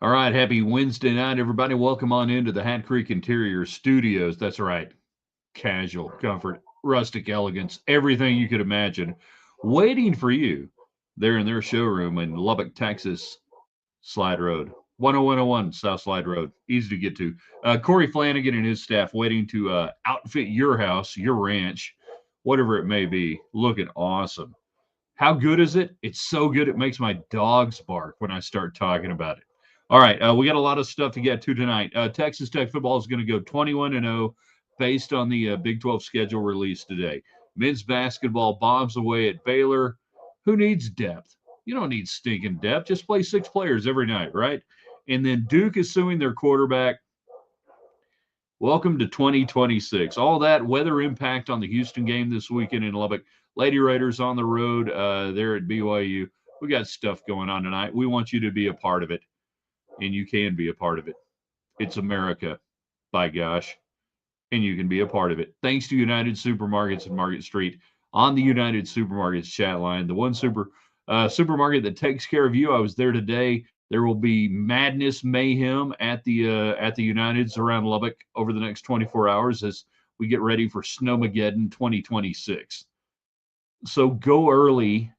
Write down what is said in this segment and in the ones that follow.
All right, happy Wednesday night, everybody. Welcome on into the Hat Creek Interior Studios. That's right, casual, comfort, rustic elegance, everything you could imagine, waiting for you there in their showroom in Lubbock, Texas, Slide Road, 10101 South Slide Road. Easy to get to. Corey Flanagan and his staff waiting to outfit your house, your ranch, whatever it may be. Looking awesome. How good is it? It's so good it makes my dogs bark when I start talking about it. All right, we got a lot of stuff to get to tonight. Texas Tech football is going to go 21-0 based on the Big 12 schedule released today. Men's basketball bombs away at Baylor. Who needs depth? You don't need stinking depth. Just play six players every night, right? And then Duke is suing their quarterback. Welcome to 2026. All that weather impact on the Houston game this weekend in Lubbock. Lady Raiders on the road there at BYU. We got stuff going on tonight. We want you to be a part of it, and you can be a part of it. It's America, by gosh, and you can be a part of it. Thanks to United Supermarkets and Market Street on the United Supermarkets chat line, the one supermarket that takes care of you. I was there today. There will be madness, mayhem at the Uniteds around Lubbock over the next 24 hours as we get ready for Snowmageddon 2026. So go early,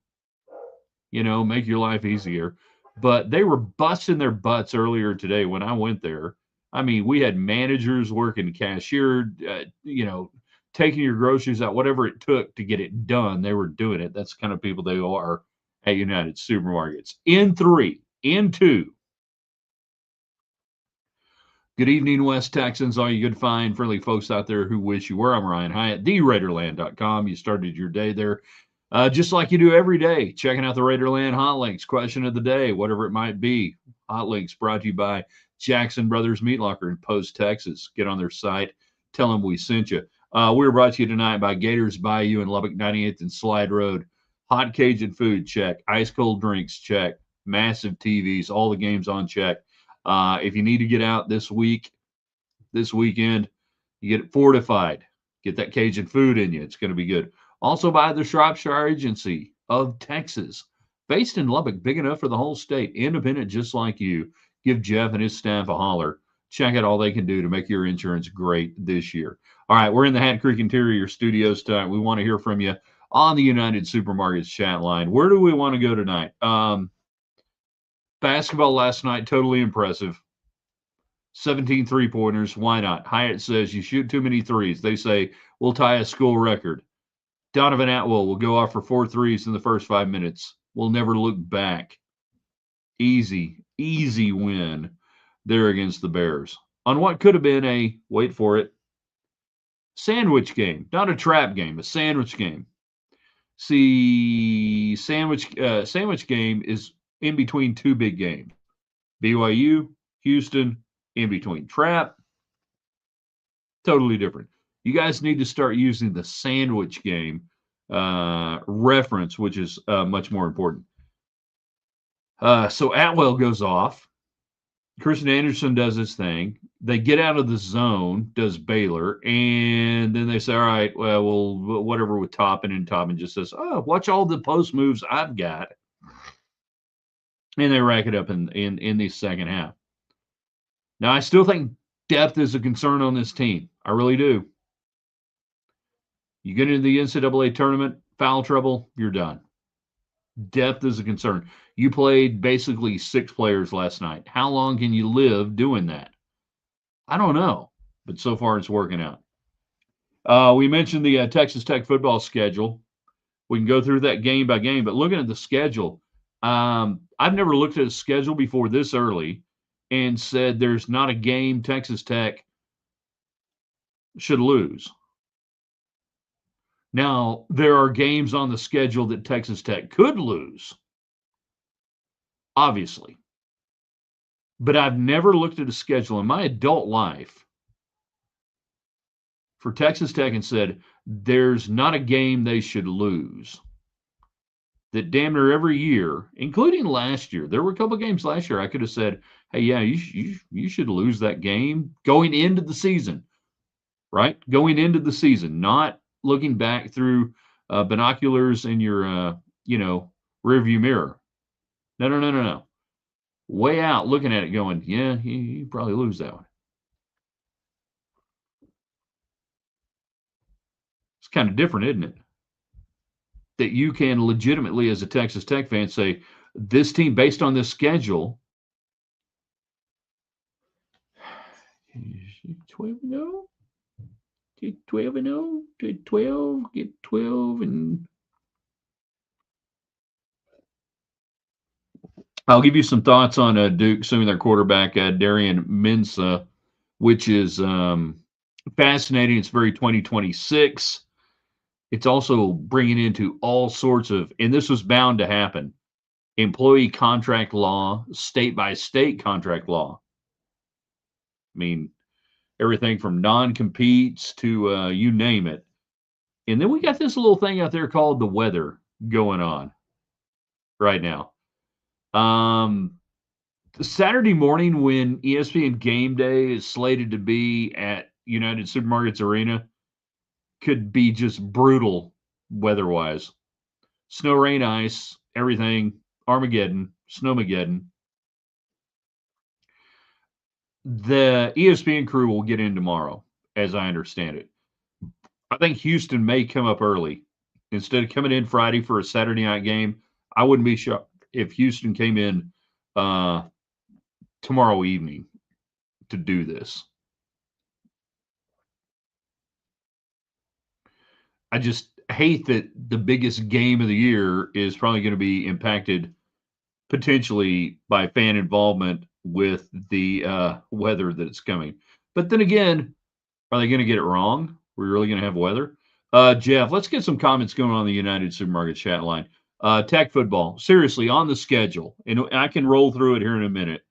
make your life easier. But they were busting their butts earlier today when I went there. I mean, we had managers working cashier, taking your groceries out, whatever it took to get it done. They were doing it. That's the kind of people they are at United Supermarkets. In three, in two. Good evening, West Texans, all you good, fine, friendly folks out there who wish you were. I'm Ryan Hyatt, TheRaiderland.com. You started your day there just like you do every day, checking out the Raiderland Hot Links, question of the day, whatever it might be. Hot Links brought to you by Jackson Brothers Meat Locker in Post, Texas. Get on their site, tell them we sent you. We're brought to you tonight by Gators Bayou in Lubbock, 98th and Slide Road. Hot Cajun food, check. Ice cold drinks, check. Massive TVs, all the games on check. If you need to get out this weekend, you get it fortified. Get that Cajun food in you. It's going to be good. Also by the Shropshire Agency of Texas, based in Lubbock, big enough for the whole state, independent just like you. Give Jeff and his staff a holler. Check out all they can do to make your insurance great this year. All right, we're in the Hat Creek Interior Studios tonight. We want to hear from you on the United Supermarkets chat line. Where do we want to go tonight? Basketball last night, totally impressive. 17 3-pointers. Why not? Hyatt says you shoot too many threes. They say we'll tie a school record. Donovan Atwell will go off for 4 threes in the first 5 minutes. We'll never look back. Easy win there against the Bears. On what could have been a, wait for it, sandwich game. Not a trap game, a sandwich game. See, sandwich game is in between two big games. BYU, Houston, in between. Trap, totally different. You guys need to start using the sandwich game reference, which is much more important. So Atwell goes off. Christian Anderson does his thing. They get out of the zone, does Baylor, and then they say, all right, well, whatever with Toppin, and Toppin just says, oh, watch all the post moves I've got. And they rack it up in the second half. Now, I still think depth is a concern on this team. I really do. You get into the NCAA tournament, foul trouble, you're done. Depth is a concern. You played basically 6 players last night. How long can you live doing that? I don't know, but so far it's working out. We mentioned the Texas Tech football schedule. We can go through that game by game, but looking at the schedule, I've never looked at a schedule before this early and said there's not a game Texas Tech should lose. Now, there are games on the schedule that Texas Tech could lose, obviously. But I've never looked at a schedule in my adult life for Texas Tech and said, there's not a game they should lose. That damn near every year, including last year, there were a couple of games last year I could have said, hey, yeah, you should lose that game going into the season, right? Going into the season, not looking back through binoculars in your, rearview mirror. No. way out looking at it going, yeah, you probably lose that one. It's kind of different, isn't it? That you can legitimately, as a Texas Tech fan, say, this team, based on this schedule, 12-0, get 12-0, get 12, get 12, and I'll give you some thoughts on Duke, assuming their quarterback, Darian Mensah, which is fascinating. It's very 2026. It's also bringing into all sorts of, and this was bound to happen, employee contract law, state by state contract law. I mean, everything from non-competes to you name it. And then we got this little thing out there called the weather going on right now. Saturday morning when ESPN Game Day is slated to be at United Supermarkets Arena could be just brutal weather-wise. Snow, rain, ice, everything, Armageddon, Snowmageddon. The ESPN crew will get in tomorrow, as I understand it. I think Houston may come up early. Instead of coming in Friday for a Saturday night game, I wouldn't be shocked if Houston came in tomorrow evening to do this. I just hate that the biggest game of the year is probably going to be impacted potentially by fan involvement with the weather that's coming. But then again, are they going to get it wrong? We're really going to have weather? Jeff, let's get some comments going on the United Supermarket chat line. Tech football, seriously, on the schedule, and I can roll through it here in a minute.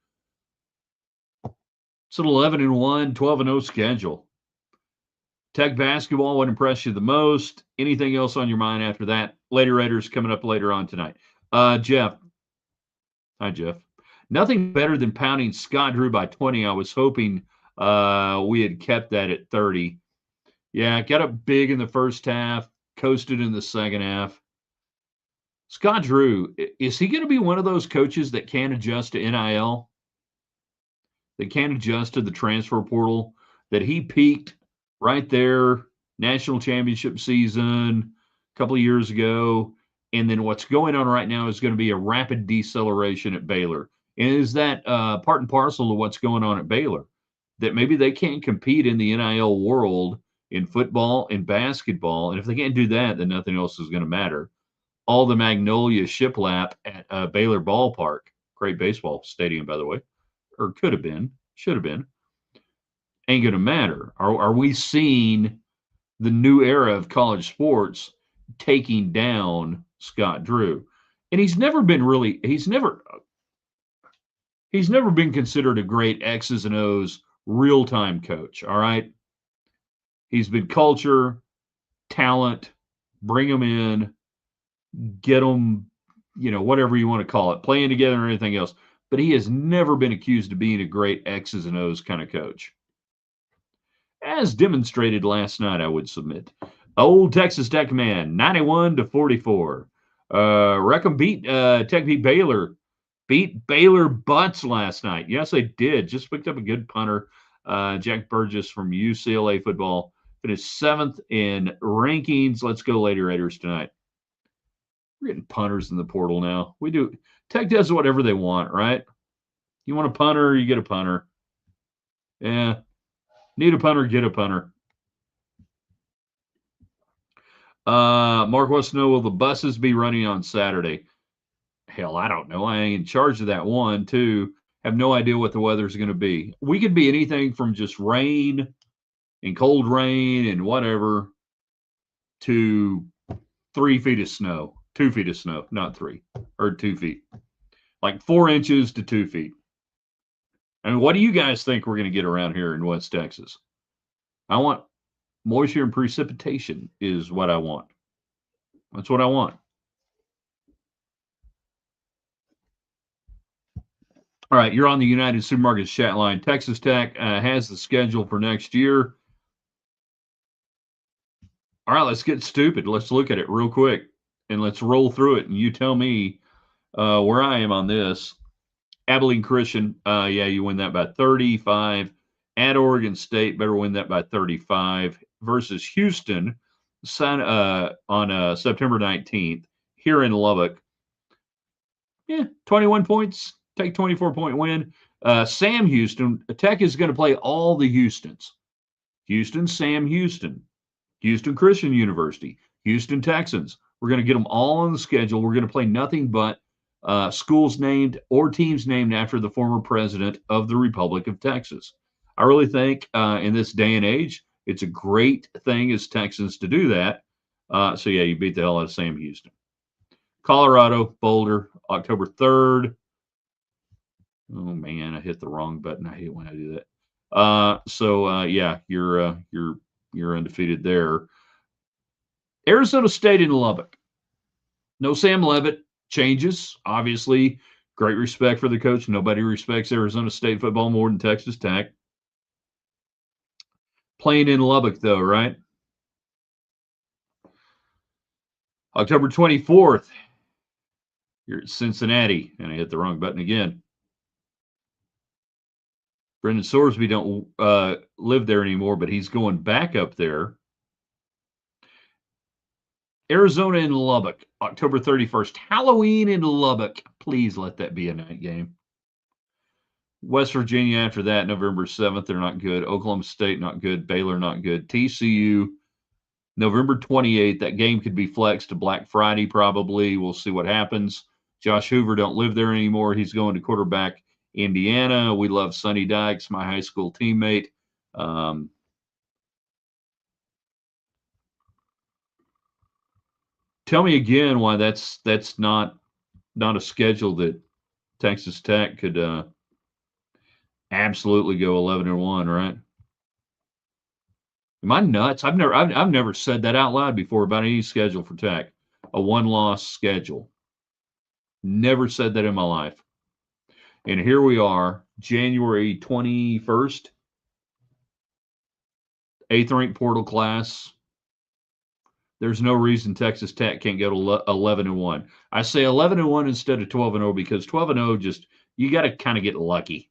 It's an 11-1, 12-0 schedule. Tech basketball, what impressed you the most? Anything else on your mind after that? Lady Raiders coming up later on tonight. Jeff. Hi, Jeff. Nothing better than pounding Scott Drew by 20. I was hoping we had kept that at 30. Yeah, got up big in the first half, coasted in the second half. Scott Drew, is he going to be one of those coaches that can adjust to NIL? That can adjust to the transfer portal? That he peaked right there, national championship season a couple of years ago, and then what's going on right now is going to be a rapid deceleration at Baylor. And is that part and parcel of what's going on at Baylor? That maybe they can't compete in the NIL world in football and basketball, and if they can't do that, then nothing else is going to matter. All the Magnolia shiplap at Baylor Ballpark, great baseball stadium, by the way, or could have been, should have been, ain't going to matter. Are we seeing the new era of college sports taking down Scott Drew? And he's never been considered a great X's and O's real-time coach, all right? He's been culture, talent, bring them in, get them, whatever you want to call it, playing together or anything else. But he has never been accused of being a great X's and O's kind of coach. As demonstrated last night, I would submit. Old Texas Tech man, 91-44. Tech beat Baylor. Beat Baylor butts last night. Yes, they did. Just picked up a good punter. Jack Burgess from UCLA football. Finished 7th in rankings. Let's go Lady Raiders tonight. We're getting punters in the portal now. We do. Tech does whatever they want, right? You want a punter, you get a punter. Yeah. Need a punter, get a punter. Mark wants to know, will the buses be running on Saturday? Hell, I don't know. I ain't in charge of that. 1, 2, have no idea what the weather's going to be. We could be anything from just rain and cold rain and whatever to 3 feet of snow, 2 feet of snow, not 3 or 2 feet, like 4 inches to 2 feet. I mean, what do you guys think we're going to get around here in West Texas? I want moisture and precipitation is what I want. That's what I want. All right, you're on the United Supermarkets chat line. Texas Tech has the schedule for next year. All right, let's get stupid. Let's look at it real quick, and let's roll through it, and you tell me where I am on this. Abilene Christian, yeah, you win that by 35. At Oregon State, better win that by 35. Versus Houston, on September 19th here in Lubbock. Yeah, 21 points. Take 24-point win. Sam Houston, Tech is going to play all the Houstons. Houston, Sam Houston, Houston Christian University, Houston Texans. We're going to get them all on the schedule. We're going to play nothing but schools named or teams named after the former president of the Republic of Texas. I really think in this day and age, it's a great thing as Texans to do that. So, yeah, you beat the hell out of Sam Houston. Colorado, Boulder, October 3rd. Oh man, I hit the wrong button. I hate when I do that. Yeah, you're undefeated there. Arizona State in Lubbock. No Sam Levitt. Changes, obviously. Great respect for the coach. Nobody respects Arizona State football more than Texas Tech. Playing in Lubbock, though, right? October 24th, you're at Cincinnati, and I hit the wrong button again. Brendan Sorsby don't live there anymore, but he's going back up there. Arizona in Lubbock, October 31st. Halloween in Lubbock. Please let that be a night game. West Virginia after that, November 7th, they're not good. Oklahoma State, not good. Baylor, not good. TCU, November 28th. That game could be flexed to Black Friday probably. We'll see what happens. Josh Hoover don't live there anymore. He's going to quarterback Indiana. We love Sonny Dykes, my high school teammate. Tell me again why that's not a schedule that Texas Tech could absolutely go 11-1, right? Am I nuts? I've never said that out loud before about any schedule for Tech. A one-loss schedule. Never said that in my life. And here we are, January 21st, 8th ranked portal class. There's no reason Texas Tech can't go to 11-1. I say 11-1 instead of 12-0 because 12-0 just you got to kind of get lucky.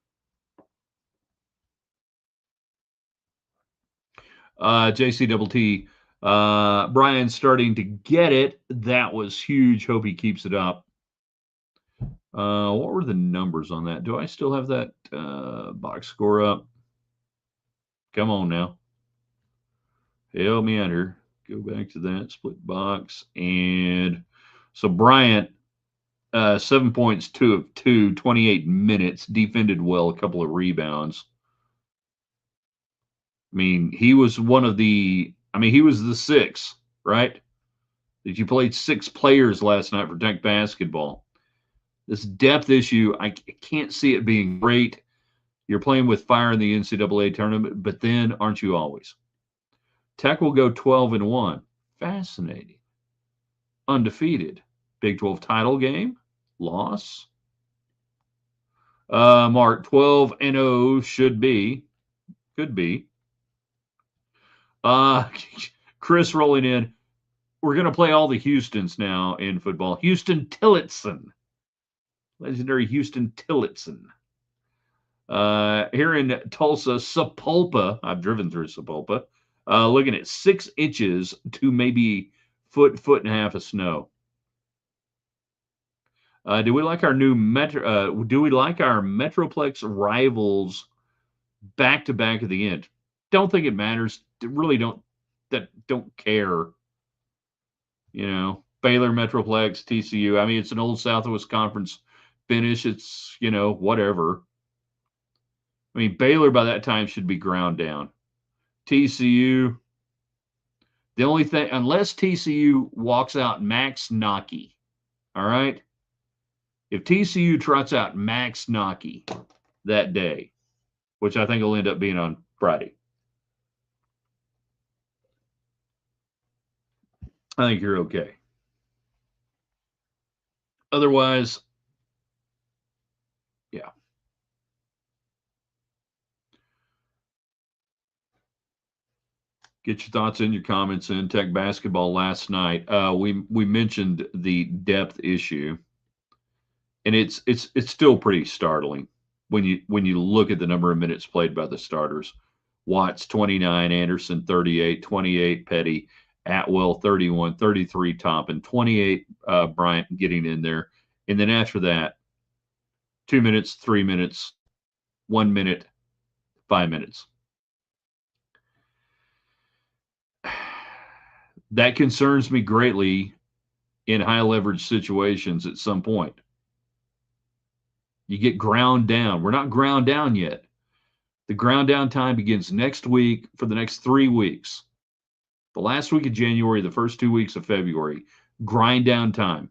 JCTT, Brian's starting to get it. That was huge. Hope he keeps it up. What were the numbers on that? Do I still have that box score up? Come on now. Help me out here. Go back to that split box. And so Bryant, 7 points, 2 of 2, 28 minutes, defended well, a couple of rebounds. I mean, he was he was the 6, right? That you played 6 players last night for Tech basketball. This depth issue, I can't see it being great. You're playing with fire in the NCAA tournament, but then aren't you always? Tech will go 12-1. Fascinating. Undefeated. Big 12 title game. Loss. Mark, 12-0 should be. Could be. Chris rolling in. We're going to play all the Houstons now in football. Houston Tillotson. Legendary Houston Tillotson. Here in Tulsa, Sapulpa. I've driven through Sapulpa. Looking at 6 inches to maybe foot and a half of snow. Do we like our new do we like our Metroplex rivals back to back at the end? Don't think it matters. Really don't care. You know, Baylor, Metroplex, TCU. I mean, it's an old Southwest Conference finish. It's, whatever. I mean, Baylor by that time should be ground down. TCU, the only thing, unless TCU walks out Max Nocky, all right? If TCU trots out Max Nocky that day, which I think will end up being on Friday, I think you're okay. Otherwise, yeah. Get your thoughts in, your comments in. Tech basketball last night. We mentioned the depth issue. and it's still pretty startling when you look at the number of minutes played by the starters. Watts 29, Anderson 38, 28 Petty, Atwell 31, 33 Toppin, 28 Bryant getting in there, and then after that, 2 minutes, 3 minutes, 1 minute, 5 minutes. That concerns me greatly in high leverage situations at some point. You get ground down. We're not ground down yet. The ground down time begins next week for the next 3 weeks. The last week of January, the first 2 weeks of February, grind down time.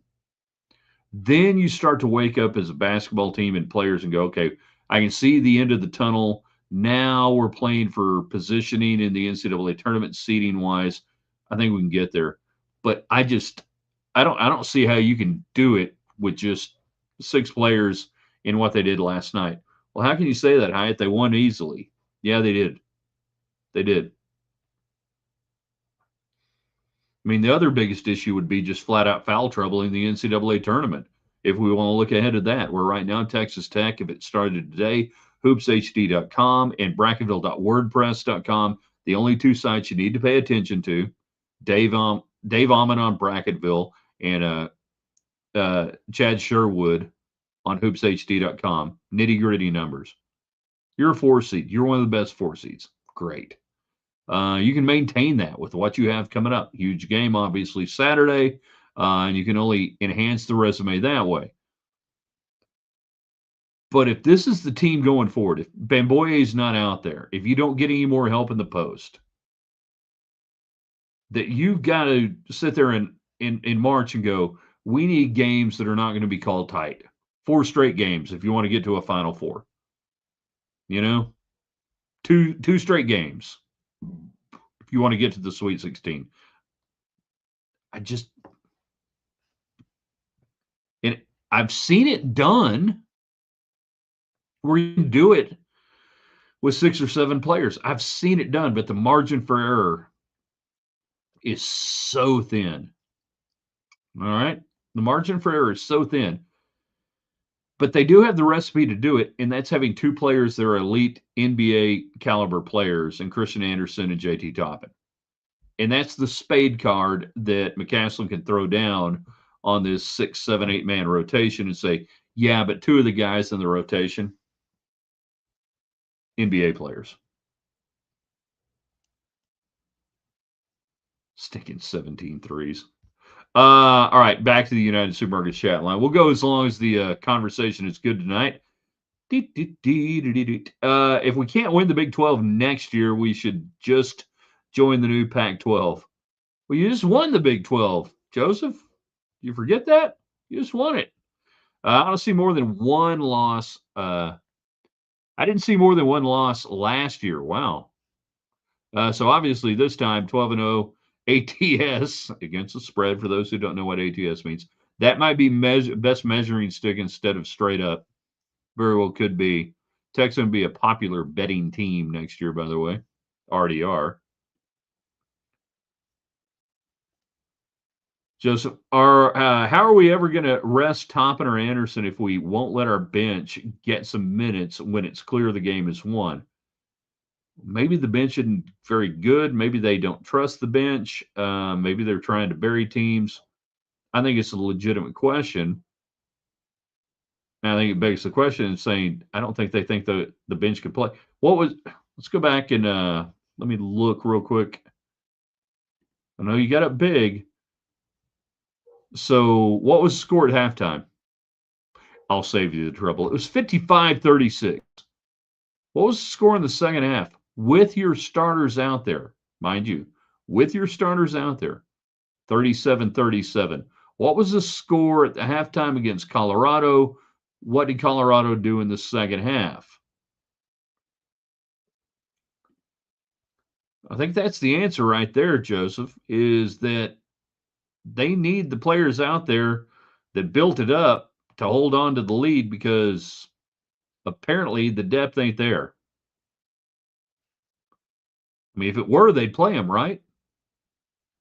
Then you start to wake up as a basketball team and players and go, okay, I can see the end of the tunnel. Now we're playing for positioning in the NCAA tournament seeding wise. I think we can get there. But I don't see how you can do it with just 6 players in what they did last night. Well, how can you say that, Hyatt? They won easily. Yeah, they did. They did. I mean, the other biggest issue would be just flat out foul trouble in the NCAA tournament. If we want to look ahead at that, we're right now Texas Tech, if it started today, hoopshd.com and bracketville.wordpress.com, the only 2 sites you need to pay attention to. Dave Almond on Bracketville and Chad Sherwood on hoopshd.com. Nitty gritty numbers. You're a 4 seed. You're one of the best 4 seeds. Great. You can maintain that with what you have coming up. Huge game, obviously, Saturday, and you can only enhance the resume that way. But if this is the team going forward, if Bamboye is not out there, if you don't get any more help in the post, that you've got to sit there in March and go, we need games that are not going to be called tight. 4 straight games if you want to get to a Final Four. You know, two straight games if you want to get to the Sweet 16. And I've seen it done where you can do it with 6 or 7 players. I've seen it done, but the margin for error is so thin. All right? The margin for error is so thin. But they do have the recipe to do it, and that's having 2 players that are elite NBA caliber players, and Christian Anderson and JT Toppin. And that's the spade card that McCaslin can throw down on this 6, 7, 8 man rotation and say, yeah, but 2 of the guys in the rotation, NBA players. Stinking 17 threes. All right, back to the United Supermarkets chat line. We'll go as long as the conversation is good tonight. If we can't win the Big 12 next year, we should just join the new Pac-12. Well, you just won the Big 12, Joseph. You forget that? You just won it. I don't see more than 1 loss. I didn't see more than 1 loss last year. Wow. So obviously this time 12-0 ATS against the spread. For those who don't know what ATS means, that might be best measuring stick instead of straight up. Very well could be. Tech's going to be a popular betting team next year, by the way. Already are. Joseph, how are we ever going to rest Toppin or Anderson if we won't let our bench get some minutes when it's clear the game is won? Maybe the bench isn't very good. Maybe they don't trust the bench. Maybe they're trying to bury teams. I think it's a legitimate question. And I think it begs the question and saying, I don't think they think the bench can play. Let's go back and let me look real quick. I know you got it big. So what was the score at halftime? I'll save you the trouble. It was 55-36. What was the score in the second half? With your starters out there, mind you, with your starters out there, 37-37. What was the score at the halftime against Colorado? What did Colorado do in the second half? I think that's the answer right there, Joseph, is that they need the players out there that built it up to hold on to the lead because apparently the depth ain't there. I mean, if it were, they'd play him, right?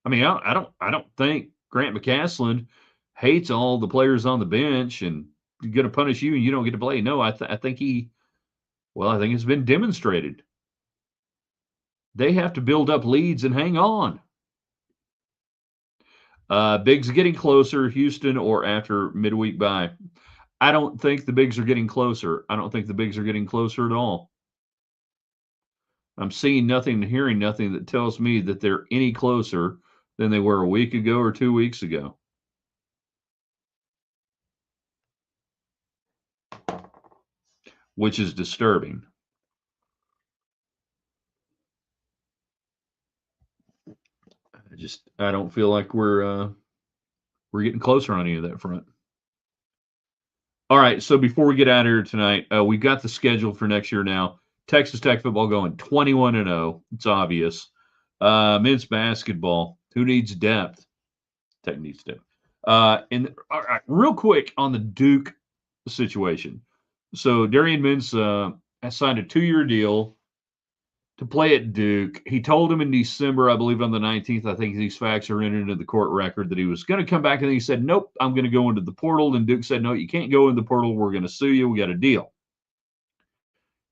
I mean, I don't think Grant McCaslin hates all the players on the bench and going to punish you and you don't get to play. No, I think I think it's been demonstrated. They have to build up leads and hang on. Bigs getting closer, Houston or after midweek bye. I don't think the Bigs are getting closer. I don't think the Bigs are getting closer at all. I'm seeing nothing and hearing nothing that tells me that they're any closer than they were a week ago or 2 weeks ago. Which is disturbing. I don't feel like we're getting closer on any of that front. All right, so before we get out of here tonight, we've got the schedule for next year now. Texas Tech football going 21-0. It's obvious. Men's basketball. Who needs depth? Tech needs depth. And all right, real quick on the Duke situation. So Darian Mintz has signed a 2-year deal to play at Duke. He told him in December, I believe on the 19th, I think these facts are entered into the court record, that he was going to come back, and he said, nope, I'm going to go into the portal. And Duke said, no, you can't go in the portal. We're going to sue you. We got a deal.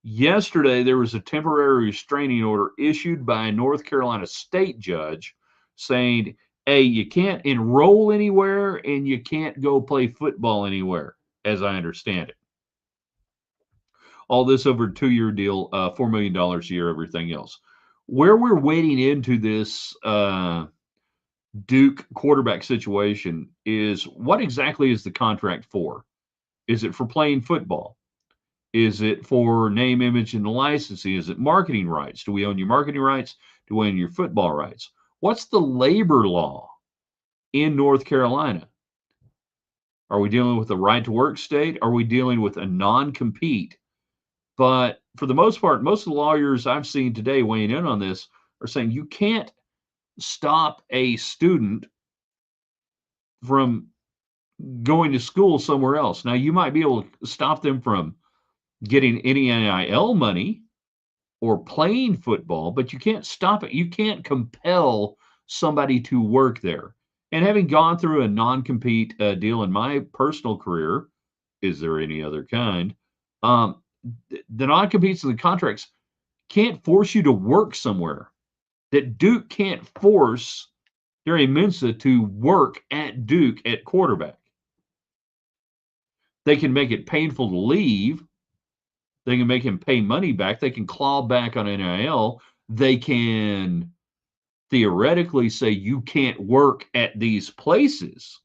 Yesterday, there was a temporary restraining order issued by a North Carolina state judge saying, hey, you can't enroll anywhere and you can't go play football anywhere, as I understand it. All this over a 2-year deal, $4 million a year, everything else. Where we're wading into this Duke quarterback situation is, what exactly is the contract for? Is it for playing football? Is it for name, image, and licensing? Is it marketing rights? Do we own your marketing rights? Do we own your football rights? What's the labor law in North Carolina? Are we dealing with a right to work state? Are we dealing with a non-compete? But for the most part, most of the lawyers I've seen today weighing in on this are saying you can't stop a student from going to school somewhere else. Now, you might be able to stop them from getting any NIL money or playing football, but you can't stop it. You can't compel somebody to work there. And having gone through a non-compete deal in my personal career, is there any other kind? The non-competes and the contracts can't force you to work somewhere. That Duke can't force Gary Mensah to work at Duke at quarterback. They can make it painful to leave. They can make him pay money back. They can claw back on NIL. They can theoretically say you can't work at these places,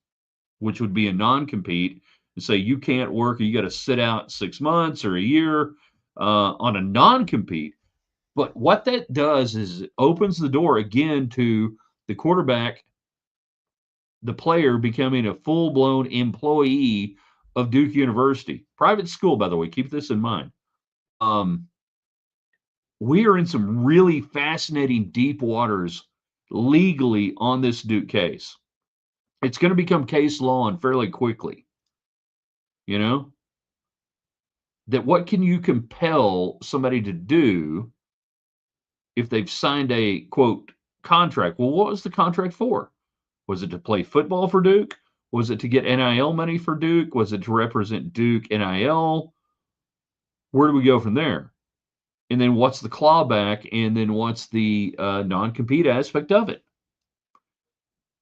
which would be a non-compete, and say you can't work or you got to sit out 6 months or a year on a non-compete. But what that does is it opens the door again to the quarterback, the player becoming a full-blown employee of Duke University. Private school, by the way, keep this in mind. We are in some really fascinating deep waters legally on this Duke case. It's going to become case law and fairly quickly. You know? That what can you compel somebody to do if they've signed a, quote, contract? Well, what was the contract for? Was it to play football for Duke? Was it to get NIL money for Duke? Was it to represent Duke NIL? Where do we go from there? And then what's the clawback? And then what's the non-compete aspect of it?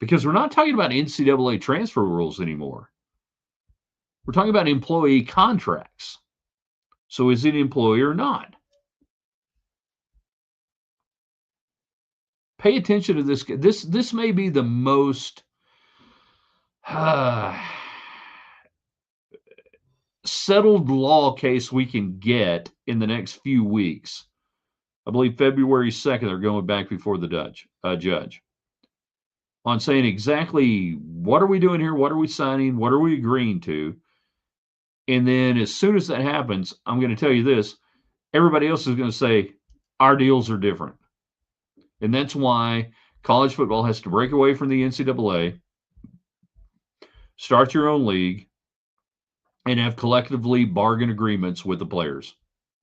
Because we're not talking about NCAA transfer rules anymore. We're talking about employee contracts. So is it an employee or not? Pay attention to this. This may be the most settled law case we can get in the next few weeks. I believe February 2nd, they're going back before the judge on saying exactly what are we doing here? What are we signing? What are we agreeing to? And then as soon as that happens, I'm going to tell you this, everybody else is going to say our deals are different. And that's why college football has to break away from the NCAA, start your own league, and have collectively bargain agreements with the players,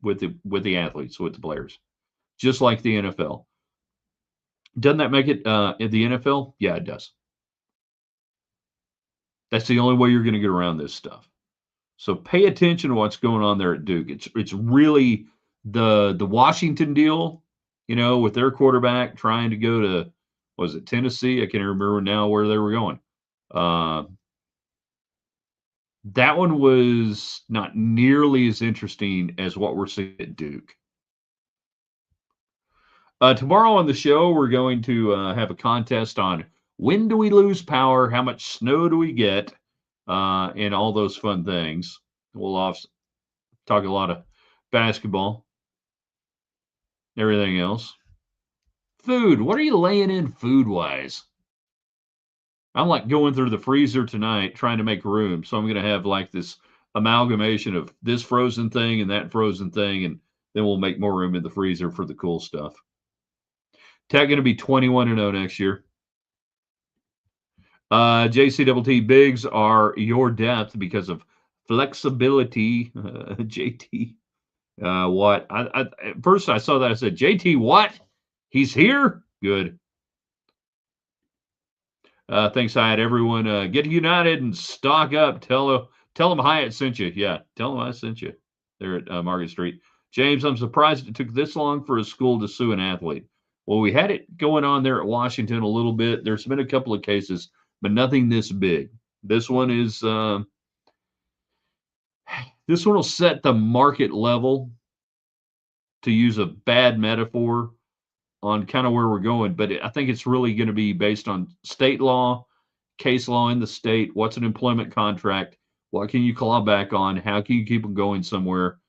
with the athletes, with the players, just like the NFL. Doesn't that make it in the NFL? Yeah, it does. That's the only way you're going to get around this stuff. So pay attention to what's going on there at Duke. It's really the Washington deal, with their quarterback trying to go to, was it Tennessee? I can't remember now where they were going. Uh, that one was not nearly as interesting as what we're seeing at Duke. Tomorrow on the show, we're going to have a contest on when do we lose power, how much snow do we get, and all those fun things. We'll talk a lot of basketball, everything else. Food. What are you laying in food wise? I'm like going through the freezer tonight trying to make room. So I'm going to have like this amalgamation of this frozen thing and that frozen thing. And then we'll make more room in the freezer for the cool stuff. Tech going to be 21-0 next year. JCTT bigs are your depth because of flexibility. JT, what? At first I saw that. I said, JT, what? He's here? Good. Thanks, Hyatt. Everyone, get united and stock up. Tell them Hyatt sent you. Yeah, tell them I sent you there at Market Street. James, I'm surprised it took this long for a school to sue an athlete. Well, we had it going on there at Washington a little bit. There's been a couple of cases, but nothing this big. This one is this one will set the market level, to use a bad metaphor, on kind of where we're going. But I think it's really going to be based on state law, case law in the state. What's an employment contract? What can you claw back on? How can you keep them going somewhere?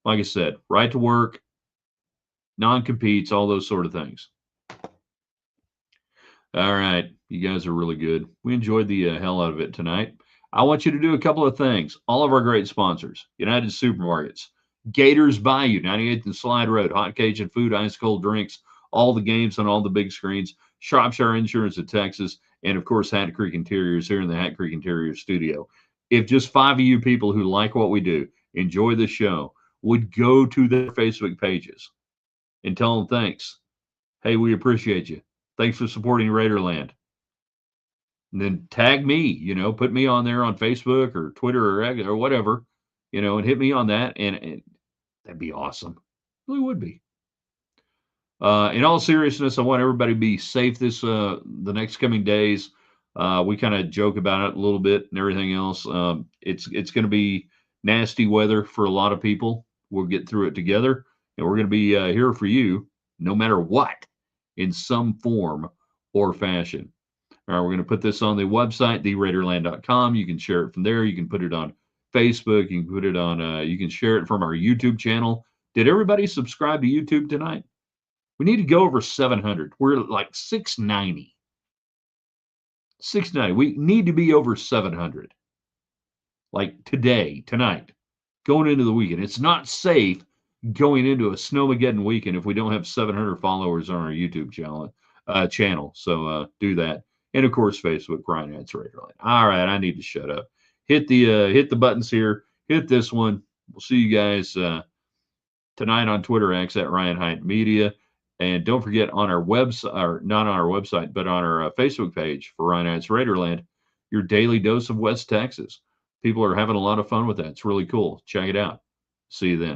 Like I said, right to work, non-competes, all those sort of things. All right. You guys are really good. We enjoyed the hell out of it tonight. I want you to do a couple of things. All of our great sponsors: United Supermarkets, Gators Bayou, 98th and Slide Road, hot Cajun food, ice cold drinks, all the games on all the big screens, Shropshire Insurance of Texas, and of course, Hat Creek Interiors here in the Hat Creek Interiors studio. If just 5 of you people who like what we do, enjoy the show, would go to their Facebook pages and tell them thanks. Hey, we appreciate you. Thanks for supporting Raiderland. And then tag me, put me on there on Facebook or Twitter or whatever, and hit me on that. And that'd be awesome. It really would be. In all seriousness, I want everybody to be safe the next coming days. We kind of joke about it a little bit and everything else. It's going to be nasty weather for a lot of people. We'll get through it together, and we're going to be here for you no matter what, in some form or fashion. All right, we're going to put this on the website, theraiderland.com. You can share it from there. You can put it on Facebook. You can put it on. You can share it from our YouTube channel. Did everybody subscribe to YouTube tonight? We need to go over 700. We're like 690. 690. We need to be over 700. Like tonight, going into the weekend. It's not safe going into a Snowmageddon weekend if we don't have 700 followers on our YouTube channel. So do that. And of course, Facebook, Ryan Hats Raiderland. All right, I need to shut up. Hit the buttons here. Hit this one. We'll see you guys tonight on Twitter X at Ryan Hyatt Media. And don't forget, on our website, or not on our website, but on our Facebook page for Ryan Hats Raiderland, your daily dose of West Texas. People are having a lot of fun with that. It's really cool. Check it out. See you then.